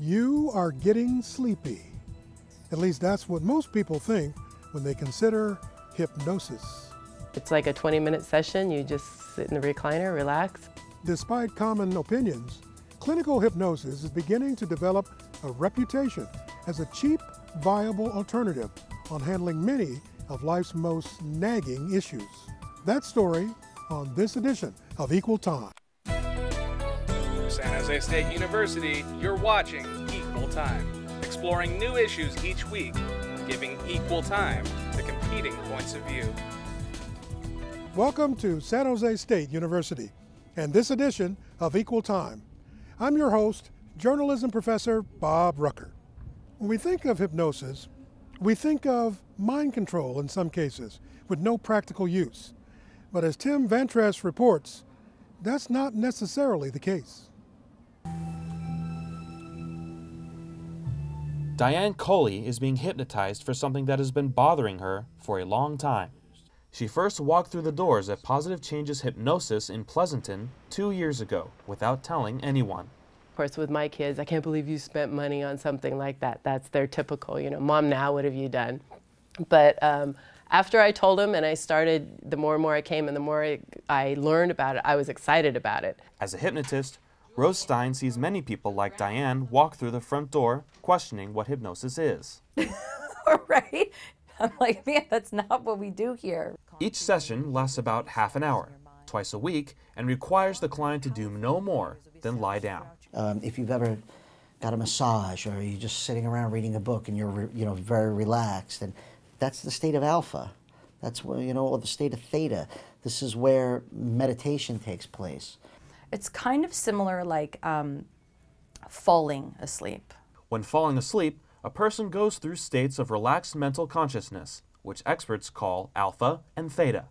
You are getting sleepy. At least that's what most people think when they consider hypnosis. It's like a 20-minute session. You just sit in the recliner, relax. Despite common opinions, clinical hypnosis is beginning to develop a reputation as a cheap, viable alternative on handling many of life's most nagging issues. That story on this edition of Equal Time. From San Jose State University, you're watching Equal Time, exploring new issues each week, giving equal time to competing points of view. Welcome to San Jose State University and this edition of Equal Time. I'm your host, journalism professor Bob Rucker. When we think of hypnosis, we think of mind control in some cases with no practical use. But as Tim Vantress reports, that's not necessarily the case. Diane Coley is being hypnotized for something that has been bothering her for a long time. She first walked through the doors at Positive Changes Hypnosis in Pleasanton 2 years ago without telling anyone. Of course, with my kids, I can't believe you spent money on something like that. That's their typical, Mom, now what have you done? But after I told them and I started, the more and more I came and the more I learned about it, I was excited about it. As a hypnotist, Rose Stein sees many people like Diane walk through the front door questioning what hypnosis is. Right? I'm like, man, that's not what we do here. Each session lasts about half an hour, twice a week, and requires the client to do no more than lie down. If you've ever got a massage or you're just sitting around reading a book and you're very relaxed, and that's the state of alpha. That's where, or the state of theta. This is where meditation takes place. It's kind of similar like falling asleep. When falling asleep, a person goes through states of relaxed mental consciousness, which experts call alpha and theta.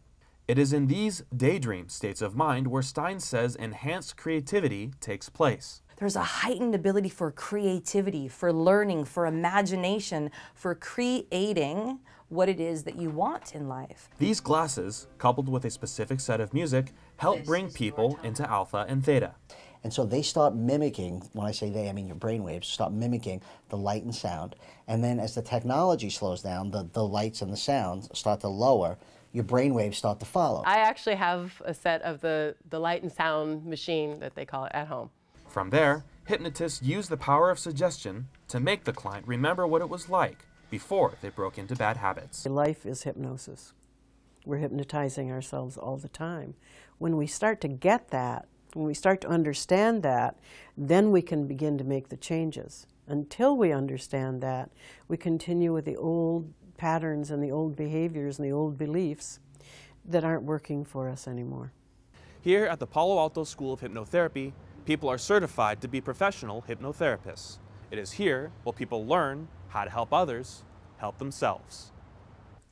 It is in these daydream states of mind where Stein says enhanced creativity takes place. There's a heightened ability for creativity, for learning, for imagination, for creating what it is that you want in life. These glasses, coupled with a specific set of music, help bring people into alpha and theta. And so they start mimicking, when I say they, I mean your brainwaves, start mimicking the light and sound. And then as the technology slows down, the lights and the sounds start to lower, your brainwaves start to follow. I actually have a set of the light and sound machine that they call it at home. From there, hypnotists use the power of suggestion to make the client remember what it was like before they broke into bad habits. Life is hypnosis. We're hypnotizing ourselves all the time. When we start to get that, when we start to understand that, then we can begin to make the changes. Until we understand that, we continue with the old patterns and the old behaviors and the old beliefs that aren't working for us anymore. Here at the Palo Alto School of Hypnotherapy, people are certified to be professional hypnotherapists. It is here where people learn how to help others help themselves.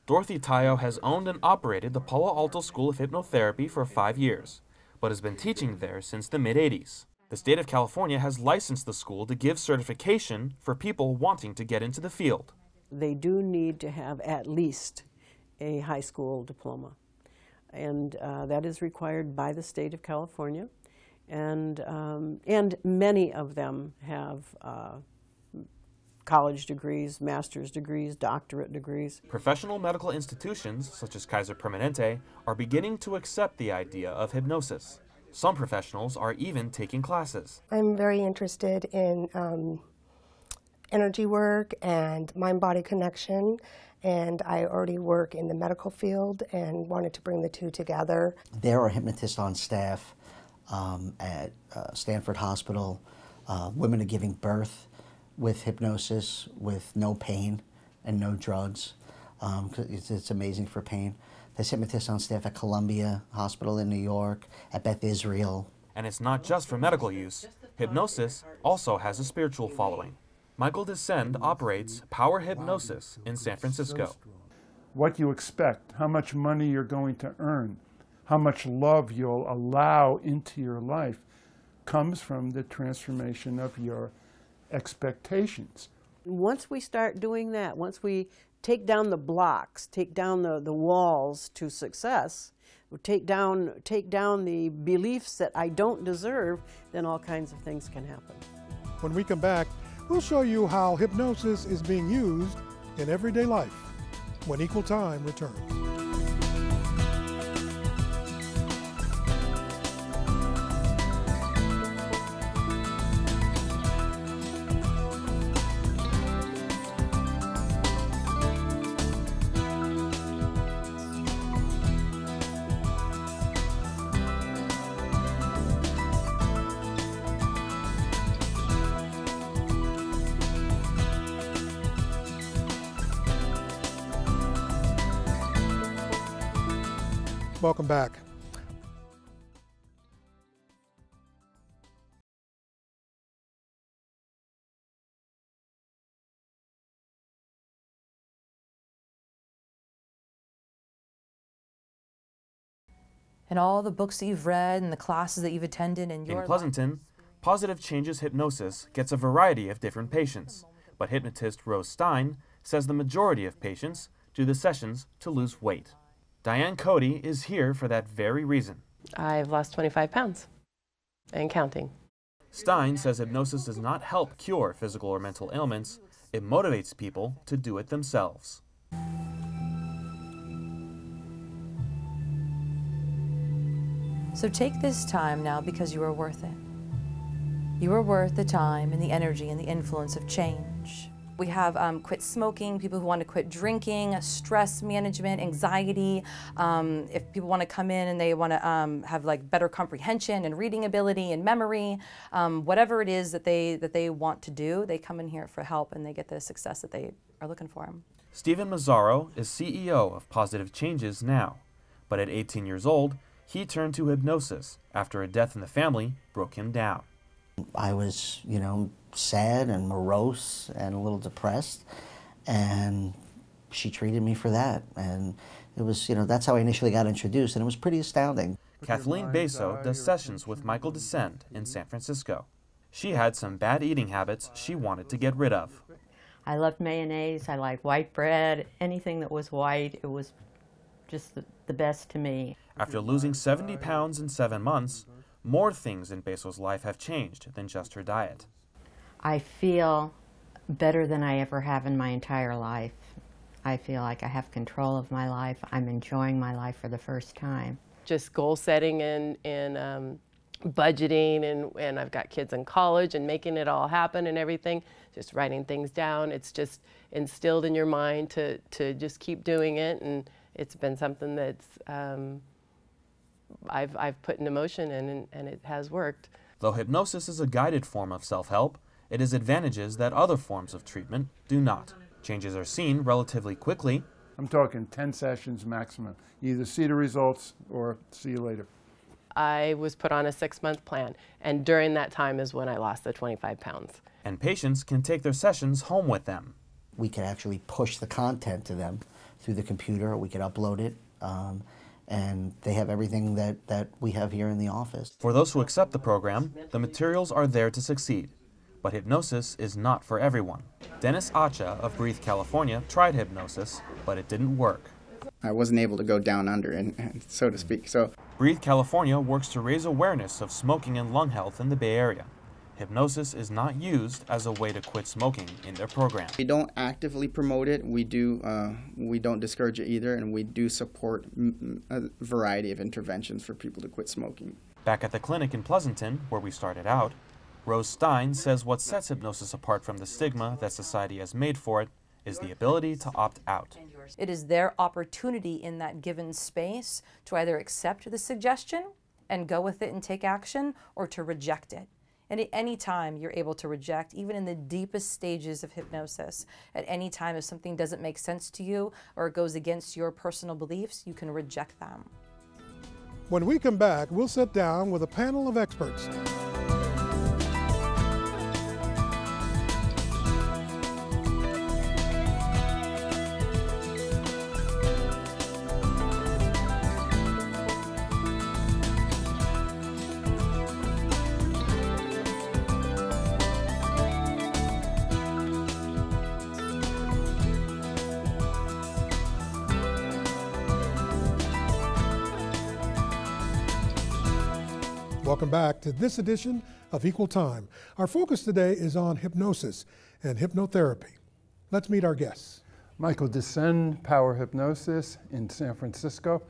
Dorothy Tyo has owned and operated the Palo Alto School of Hypnotherapy for 5 years, but has been teaching there since the mid-'80s. The state of California has licensed the school to give certification for people wanting to get into the field. They do need to have at least a high school diploma, and that is required by the state of California, and many of them have college degrees, master's degrees, doctorate degrees. Professional medical institutions, such as Kaiser Permanente, are beginning to accept the idea of hypnosis. Some professionals are even taking classes. I'm very interested in energy work and mind-body connection, and I already work in the medical field and wanted to bring the two together. There are hypnotists on staff at Stanford Hospital. Women are giving birth with hypnosis, with no pain and no drugs. It's amazing for pain. There's hypnotists on staff at Columbia Hospital in New York, at Beth Israel. And it's not just for medical use. Hypnosis also has a spiritual following. Michael Disend operates Power Hypnosis in San Francisco. What you expect, how much money you're going to earn, how much love you'll allow into your life comes from the transformation of your expectations. Once we start doing that, once we take down the blocks, take down the walls to success, take down the beliefs that I don't deserve, then all kinds of things can happen. When we come back, we'll show you how hypnosis is being used in everyday life when Equal Time returns. Welcome back. And all the books that you've read and the classes that you've attended in your In Pleasanton, Positive Changes Hypnosis gets a variety of different patients, but hypnotist Rose Stein says the majority of patients do the sessions to lose weight. Diane Cody is here for that very reason. I've lost 25 pounds and counting. Stein says hypnosis does not help cure physical or mental ailments, it motivates people to do it themselves. So take this time now because you are worth it. You are worth the time and the energy and the influence of change. We have quit smoking, people who want to quit drinking, stress management, anxiety. If people want to come in and they want to have like better comprehension and reading ability and memory, whatever it is that they want to do, they come in here for help and they get the success that they are looking for. Stephen Massaro is CEO of Positive Changes now, but at 18 years old, he turned to hypnosis after a death in the family broke him down. I was, sad and morose and a little depressed, and she treated me for that. And it was, that's how I initially got introduced, and it was pretty astounding. Kathleen Beso does sessions with Michael Disend in San Francisco. She had some bad eating habits she wanted to get rid of. I loved mayonnaise, I liked white bread, anything that was white, it was just the best to me. After losing 70 pounds in 7 months, more things in Beso's life have changed than just her diet. I feel better than I ever have in my entire life. I feel like I have control of my life. I'm enjoying my life for the first time. Just goal setting and budgeting, and I've got kids in college and making it all happen and everything, just writing things down. It's just instilled in your mind to just keep doing it, and it's been something that's I've put into motion, and it has worked. Though hypnosis is a guided form of self-help, it has advantages that other forms of treatment do not. Changes are seen relatively quickly. I'm talking 10 sessions maximum. You either see the results or see you later. I was put on a 6-month plan, and during that time is when I lost the 25 pounds. And patients can take their sessions home with them. We could actually push the content to them through the computer, or we could upload it, and they have everything that we have here in the office. For those who accept the program, the materials are there to succeed. But hypnosis is not for everyone. Dennis Acha of Breathe, California tried hypnosis, but it didn't work. I wasn't able to go down under, and so to speak. So Breathe, California works to raise awareness of smoking and lung health in the Bay Area. Hypnosis is not used as a way to quit smoking in their program. We don't actively promote it. We don't discourage it either, and we do support a variety of interventions for people to quit smoking. Back at the clinic in Pleasanton, where we started out, Rose Stein says what sets hypnosis apart from the stigma that society has made for it is the ability to opt out. It is their opportunity in that given space to either accept the suggestion and go with it and take action, or to reject it. And at any time you're able to reject, even in the deepest stages of hypnosis, at any time if something doesn't make sense to you or it goes against your personal beliefs, you can reject them. When we come back, we'll sit down with a panel of experts. Welcome back to this edition of Equal Time. Our focus today is on hypnosis and hypnotherapy. Let's meet our guests. Michael Disend, Power Hypnosis in San Francisco.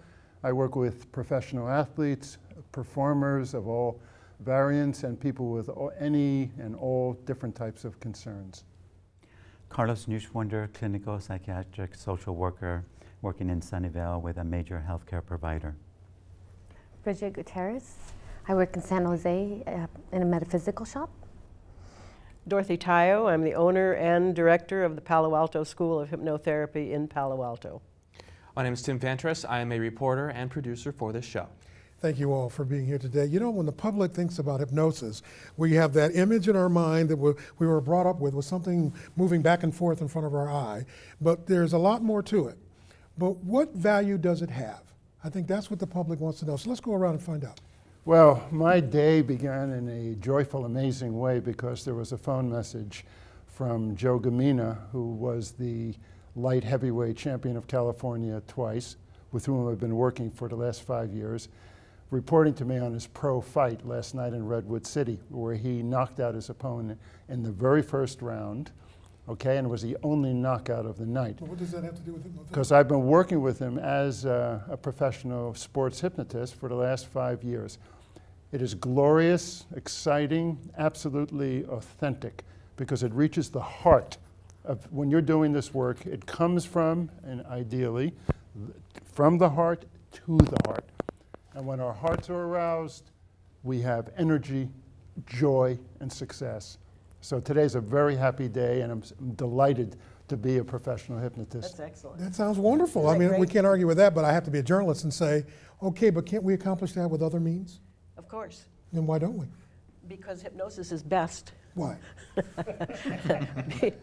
I work with professional athletes, performers of all variants, and people with any and all different types of concerns. Carlos Neuschwander, clinical psychiatric social worker, working in Sunnyvale with a major healthcare provider. Bridget Gutierrez. I work in San Jose in a metaphysical shop. Dorothy Tyo. I'm the owner and director of the Palo Alto School of Hypnotherapy in Palo Alto. My name is Tim Vantress. I am a reporter and producer for this show. Thank you all for being here today. You know, when the public thinks about hypnosis, we have that image in our mind that we were brought up with something moving back and forth in front of our eye, but there's a lot more to it. But what value does it have? I think that's what the public wants to know. So let's go around and find out. Well, my day began in a joyful, amazing way because there was a phone message from Joe Gamina, who was the light heavyweight champion of California twice, with whom I've been working for the last 5 years, reporting to me on his pro fight last night in Redwood City, where he knocked out his opponent in the very first round, okay, and was the only knockout of the night. Well, what does that have to do with hypnotherapy? Because I've been working with him as a professional sports hypnotist for the last 5 years. It is glorious, exciting, absolutely authentic, because it reaches the heart of when you're doing this work. It comes from, and ideally, from the heart to the heart. And when our hearts are aroused, we have energy, joy, and success. So today's a very happy day, and I'm delighted to be a professional hypnotist. That's excellent. That sounds wonderful. I mean, we can't argue with that, but I have to be a journalist and say, okay, but can't we accomplish that with other means? Of course. Then why don't we? Because hypnosis is best. Why?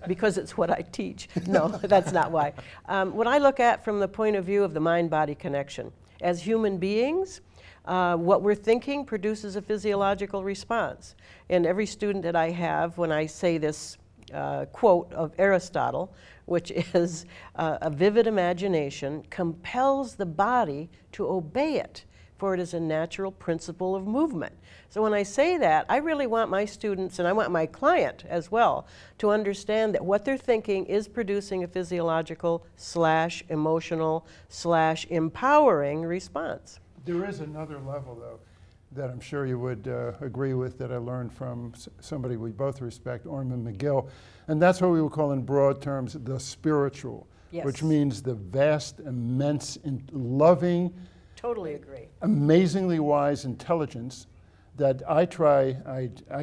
Because it's what I teach. No, that's not why. When I look at from the point of view of the mind-body connection, as human beings, what we're thinking produces a physiological response. And every student that I have, when I say this quote of Aristotle, which is a vivid imagination compels the body to obey it, for it is a natural principle of movement. So when I say that, I really want my students, and I want my client as well, to understand that what they're thinking is producing a physiological / emotional / empowering response. There is another level, though, that I'm sure you would agree with, that I learned from somebody we both respect, Orman McGill, and that's what we would call in broad terms the spiritual, yes. Which means the vast, immense, loving, totally agree, amazingly wise intelligence that I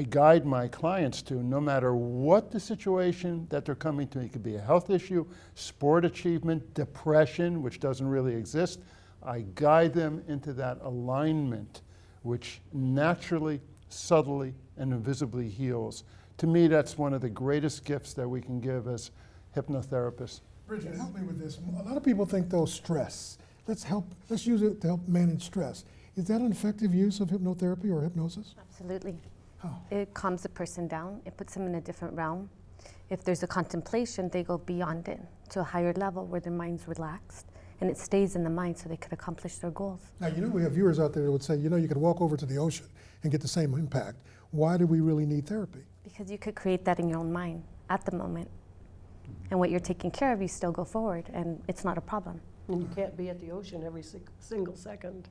guide my clients to, no matter what the situation that they're coming to. It could be a health issue, sport achievement, depression, which doesn't really exist. I guide them into that alignment, which naturally, subtly, and invisibly heals. To me, that's one of the greatest gifts that we can give as hypnotherapists. Bridget, help me with this. A lot of people think, though, stress. Let's use it to help manage stress. Is that an effective use of hypnotherapy or hypnosis? Absolutely. How? It calms a person down. It puts them in a different realm. If there's a contemplation, they go beyond it to a higher level where their mind's relaxed. And it stays in the mind so they could accomplish their goals. Now, you know, we have viewers out there that would say, you know, you could walk over to the ocean and get the same impact. Why do we really need therapy? Because you could create that in your own mind at the moment. And what you're taking care of, you still go forward, and it's not a problem. And you can't be at the ocean every single second.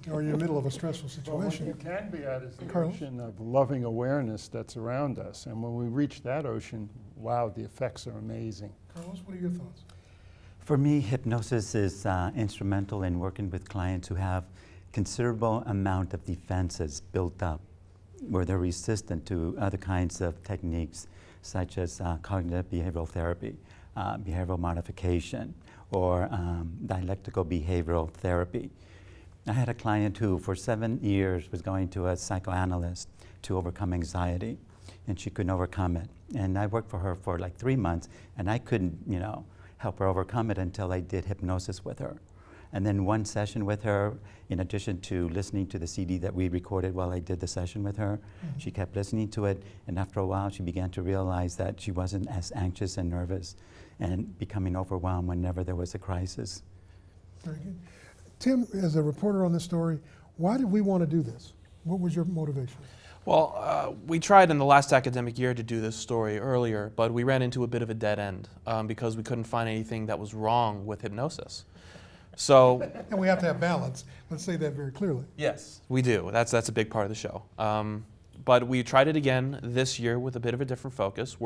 Or you're in the middle of a stressful situation. Well, what you can be at is the Carlos? ocean of loving awareness that's around us. And when we reach that ocean, wow, the effects are amazing. Carlos, what are your thoughts? For me, hypnosis is instrumental in working with clients who have considerable amount of defenses built up, where they're resistant to other kinds of techniques, such as cognitive behavioral therapy, behavioral modification, or dialectical behavioral therapy. I had a client who, for 7 years, was going to a psychoanalyst to overcome anxiety, and she couldn't overcome it. And I worked for her for like 3 months, and I couldn't, you know, help her overcome it until I did hypnosis with her. And then one session with her, in addition to listening to the CD that we recorded while I did the session with her, she kept listening to it, and after a while she began to realize that she wasn't as anxious and nervous and becoming overwhelmed whenever there was a crisis. Very good. Tim, as a reporter on this story, why did we want to do this? What was your motivation? Well, we tried in the last academic year to do this story earlier, but we ran into a bit of a dead end because we couldn't find anything that was wrong with hypnosis. So, and we have to have balance. Let's say that very clearly. Yes, we do. That's a big part of the show. But we tried it again this year with a bit of a different focus.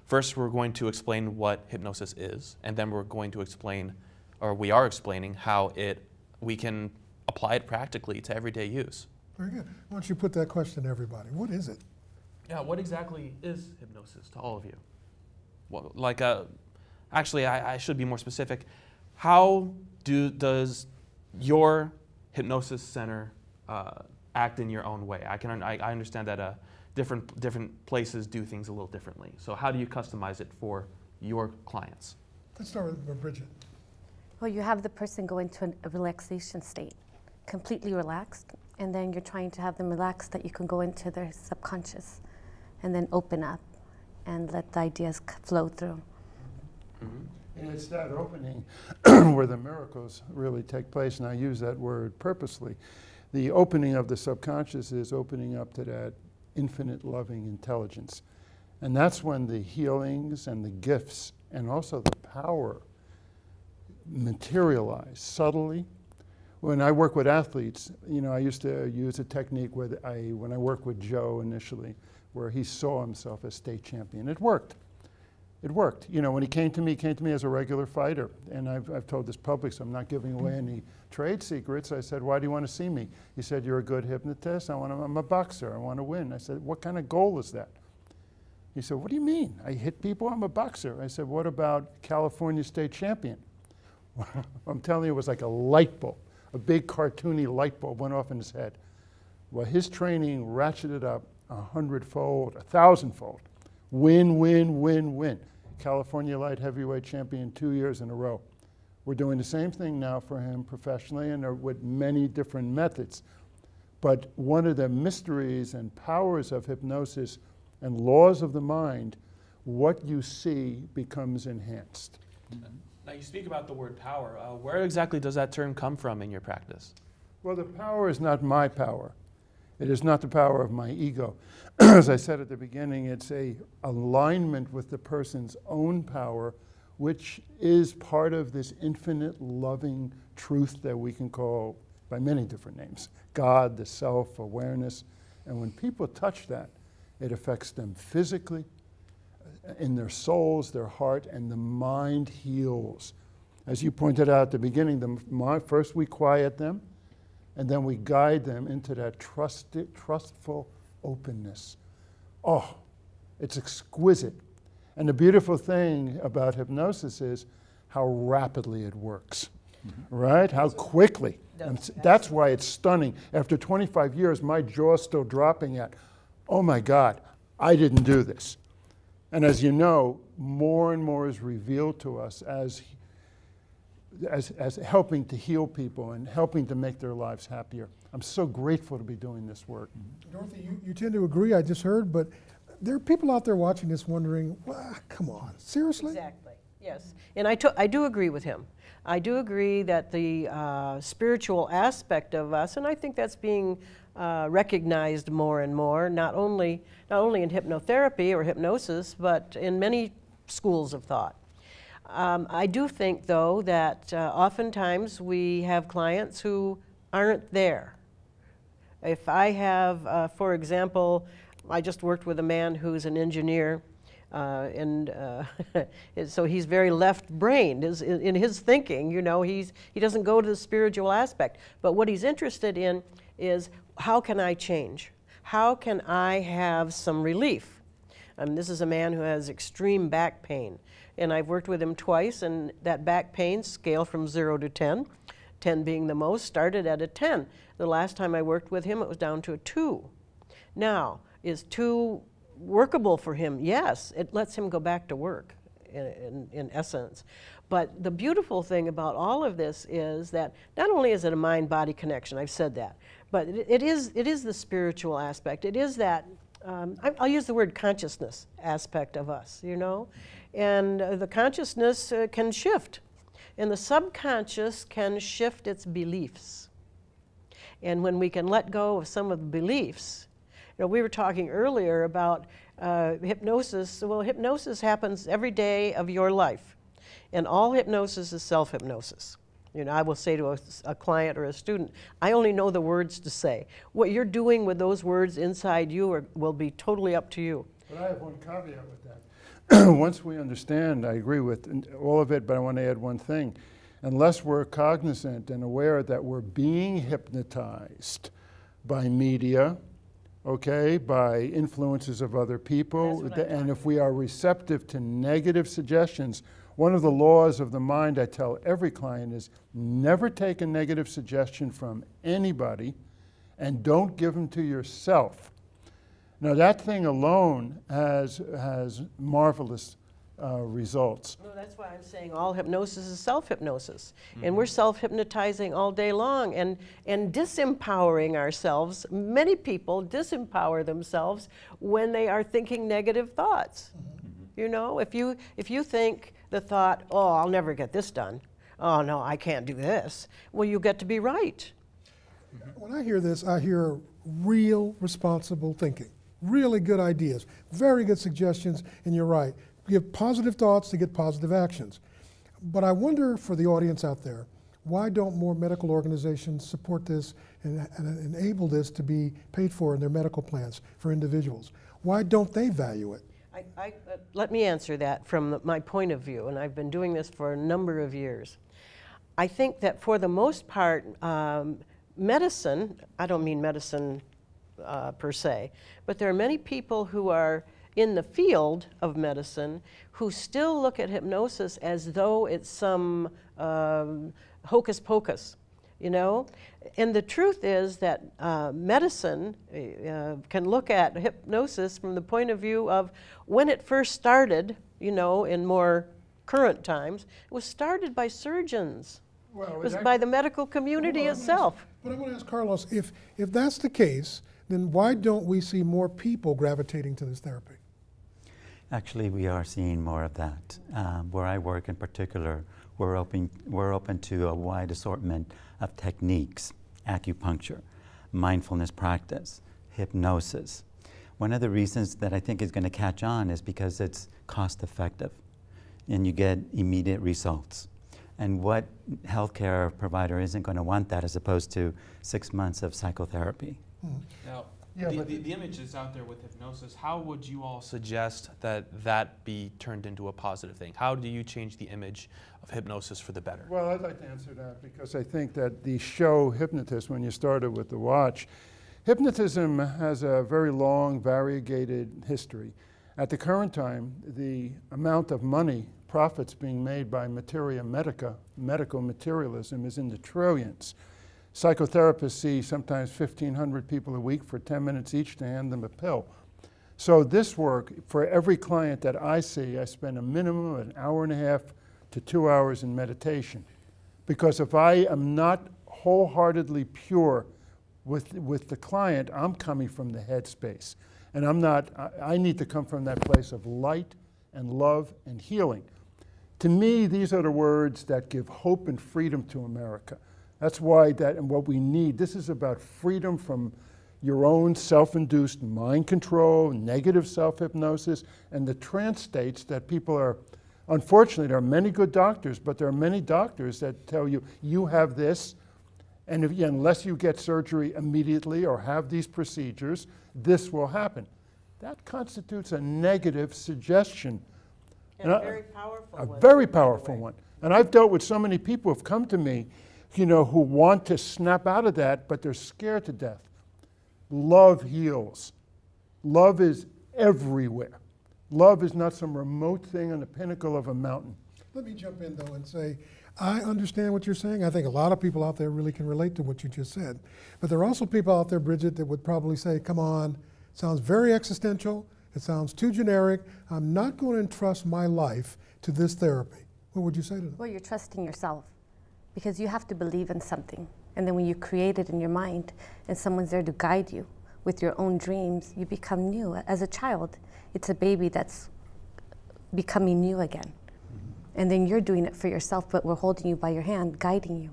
First we're going to explain what hypnosis is, and then we're going to explain, or we are explaining, how we can apply it practically to everyday use. Very good. Why don't you put that question to everybody? What is it? Yeah, what exactly is hypnosis to all of you? Well, actually, I should be more specific. How does your hypnosis center act in your own way? I understand that different places do things a little differently. So how do you customize it for your clients? Let's start with Bridget. Well, you have the person go into a relaxation state, completely relaxed, and then you're trying to have them relaxed that you can go into their subconscious and then open up and let the ideas flow through. Mm-hmm. And it's that opening where the miracles really take place, and I use that word purposely. The opening of the subconscious is opening up to that infinite loving intelligence. And that's when the healings and the gifts and also the power materialize subtly. When I work with athletes, I used to use a technique when I worked with Joe initially, where he saw himself as state champion. It worked. It worked. When he came to me as a regular fighter, and I've told this public, so I'm not giving away any trade secrets. I said, "Why do you want to see me?" He said, "You're a good hypnotist. I'm a boxer. I want to win." I said, "What kind of goal is that?" He said, "What do you mean? I hit people. I'm a boxer." I said, "What about California state champion?" I'm telling you, it was like a light bulb. A big cartoony light bulb went off in his head. Well, his training ratcheted up 100-fold, 1,000-fold. Win, win, win, win. California light heavyweight champion 2 years in a row. We're doing the same thing now for him professionally and with many different methods. But one of the mysteries and powers of hypnosis and laws of the mind, what you see becomes enhanced. Now you speak about the word power. Where exactly does that term come from in your practice? Well, the power is not my power. It is not the power of my ego. As I said at the beginning, it's a alignment with the person's own power, which is part of this infinite loving truth that we can call by many different names. God, the self, awareness. And when people touch that, it affects them physically, in their souls, their heart, and the mind heals. As you pointed out at the beginning, first we quiet them, and then we guide them into that trustful openness. Oh, it's exquisite. And the beautiful thing about hypnosis is how rapidly it works, right? How quickly. And that's why it's stunning. After 25 years, my jaw's still dropping at, oh my God, I didn't do this. And as you know, more and more is revealed to us as helping to heal people and helping to make their lives happier. I'm so grateful to be doing this work. Dorothy, you tend to agree, I just heard, but there are people out there watching this wondering, well, come on, seriously? Exactly, yes. And I do agree with him. I do agree that the spiritual aspect of us, and I think that's being recognized more and more, not only in hypnotherapy or hypnosis, but in many schools of thought. I do think, though, that oftentimes we have clients who aren't there. If I have, for example, I just worked with a man who's an engineer, so he's very left-brained in his thinking. He doesn't go to the spiritual aspect. But what he's interested in is, how can I change? How can I have some relief? This is a man who has extreme back pain. And I've worked with him twice, and that back pain scale from 0 to 10, 10 being the most, started at a 10. The last time I worked with him, it was down to a 2. Now, is 2 workable for him? Yes, it lets him go back to work, in essence. But the beautiful thing about all of this is that not only is it a mind-body connection, I've said that, but it is the spiritual aspect. It is that, I'll use the word consciousness aspect of us, and the consciousness can shift, and the subconscious can shift its beliefs. And when we can let go of some of the beliefs, you know, we were talking earlier about hypnosis. Well, hypnosis happens every day of your life, and all hypnosis is self-hypnosis. You know, I will say to a client or a student, I only know the words to say. What you're doing with those words inside you will be totally up to you. But I have one caveat with that. Once we understand, I agree with all of it, but I want to add one thing. Unless we're cognizant and aware that we're being hypnotized by media, okay, by influences of other people, and if we are receptive to negative suggestions, one of the laws of the mind I tell every client is never take a negative suggestion from anybody and don't give them to yourself. Now that thing alone has marvelous results. No, that's why I'm saying all hypnosis is self-hypnosis. And we're self-hypnotizing all day long and disempowering ourselves. Many people disempower themselves when they are thinking negative thoughts. You know, if you think the thought, oh, I'll never get this done. Oh, no, I can't do this. Well, you get to be right. When I hear this, I hear real responsible thinking, really good ideas, very good suggestions, and you're right. Give positive thoughts to get positive actions. But I wonder for the audience out there, why don't more medical organizations support this and enable this to be paid for in their medical plans for individuals? Why don't they value it? Let me answer that from my point of view, and I've been doing this for a number of years. I think that for the most part, medicine, I don't mean medicine per se, but there are many people who are in the field of medicine who still look at hypnosis as though it's some hocus pocus, you know? And the truth is that medicine can look at hypnosis from the point of view of when it first started, you know, in more current times, it was started by surgeons. Well, it was by the medical community itself. But I want to ask Carlos, if that's the case, then why don't we see more people gravitating to this therapy? Actually, we are seeing more of that. Where I work in particular, we're open to a wide assortment of techniques: acupuncture, mindfulness practice, hypnosis. One of the reasons that I think is going to catch on is because it's cost effective and you get immediate results. And what healthcare provider isn't going to want that as opposed to 6 months of psychotherapy? Now, the image is out there with hypnosis. How would you all suggest that be turned into a positive thing? How do you change the image of hypnosis for the better? Well, I'd like to answer that because I think that the show Hypnotist, when you started with the watch, hypnotism has a very long, variegated history. At the current time, the amount of money, profits being made by materia medica, medical materialism, is in the trillions. Psychotherapists see sometimes 1,500 people a week for 10 minutes each to hand them a pill. So this work, for every client that I see, I spend a minimum of 1.5 hours to 2 hours in meditation. Because if I am not wholeheartedly pure with the client, I'm coming from the headspace. And I need to come from that place of light and love and healing. To me, these are the words that give hope and freedom to America. That's why and what we need. This is about freedom from your own self-induced mind control, negative self-hypnosis, and the trance states that people are, unfortunately, there are many good doctors, but there are many doctors that tell you, you have this, and unless you get surgery immediately or have these procedures, this will happen. That constitutes a negative suggestion. And a very powerful one. A very powerful one. And I've dealt with so many people who have come to me, you know, who want to snap out of that, but they're scared to death. Love heals. Love is everywhere. Love is not some remote thing on the pinnacle of a mountain. Let me jump in, though, and say, I understand what you're saying. I think a lot of people out there really can relate to what you just said. But there are also people out there, Bridget, that would probably say, come on, it sounds very existential. It sounds too generic. I'm not going to entrust my life to this therapy. What would you say to them? Well, you're trusting yourself because you have to believe in something. And then when you create it in your mind and someone's there to guide you with your own dreams, you become new. As a child, it's a baby that's becoming new again. And then you're doing it for yourself, but we're holding you by your hand, guiding you.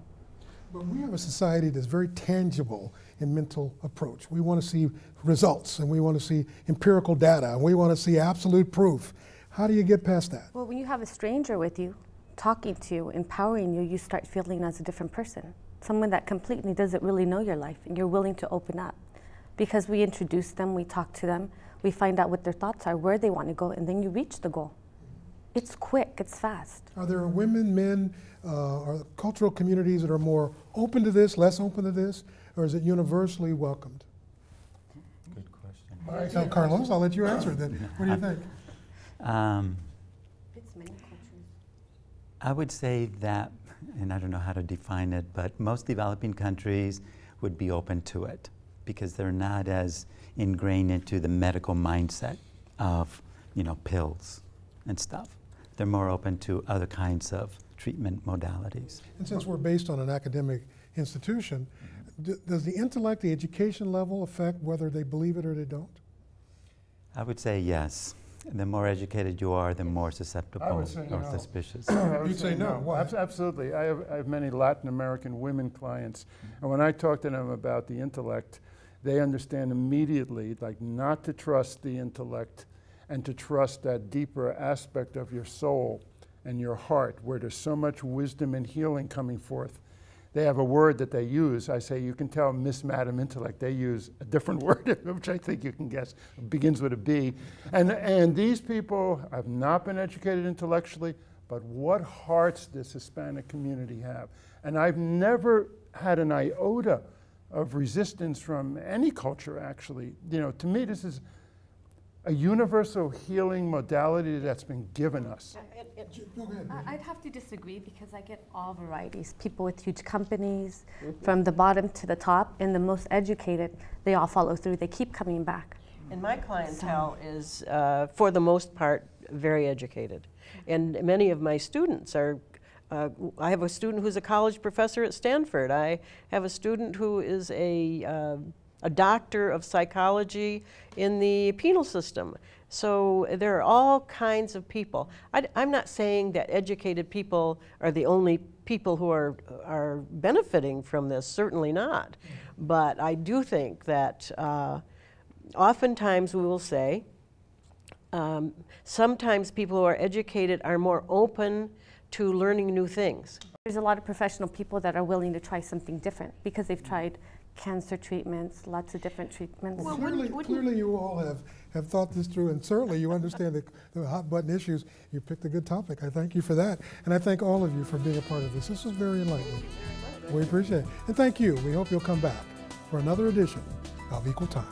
But we have a society that's very tangible in mental approach. We want to see results, and we want to see empirical data, and we want to see absolute proof. How do you get past that? Well, when you have a stranger with you, talking to you, empowering you, you start feeling as a different person. Someone that completely doesn't really know your life, and you're willing to open up. Because we introduce them, we talk to them, we find out what their thoughts are, where they want to go, and then you reach the goal. It's quick, it's fast. Are there women, men, or cultural communities that are more open to this, less open to this, or is it universally welcomed? Good question. All right, so Carlos, I'll let you answer that. What do you think? It's many cultures. I would say that, and I don't know how to define it, but most developing countries would be open to it because they're not as ingrained into the medical mindset of, you know, pills and stuff. They're more open to other kinds of treatment modalities. And since we're based on an academic institution, does the intellect, the education level affect whether they believe it or they don't? I would say yes. The more educated you are, the more susceptible or suspicious. You'd say no. Why? Absolutely. I have many Latin American women clients, and when I talk to them about the intellect, they understand immediately, like, not to trust the intellect and to trust that deeper aspect of your soul and your heart, where there's so much wisdom and healing coming forth. They have a word that they use. I say, you can tell Miss Madam Intellect. They use a different word, which I think you can guess. It begins with a B. And these people have not been educated intellectually, but what hearts does Hispanic community have? And I've never had an iota of resistance from any culture, actually. You know, to me, this is a universal healing modality that's been given us. I'd have to disagree because I get all varieties. People with huge companies, from the bottom to the top, and the most educated, they all follow through. They keep coming back. And my clientele is, for the most part, very educated. And many of my students are, I have a student who's a college professor at Stanford. I have a student who is a doctor of psychology in the penal system. So there are all kinds of people. I'm not saying that educated people are the only people who are benefiting from this, certainly not. But I do think that oftentimes we will say, sometimes people who are educated are more open to learning new things. There's a lot of professional people that are willing to try something different because they've tried cancer treatments, lots of different treatments. Well, clearly you all have thought this through, and certainly you understand the hot button issues. You picked a good topic. I thank you for that. And I thank all of you for being a part of this. This was very enlightening. We appreciate it. And thank you. We hope you'll come back for another edition of Equal Time.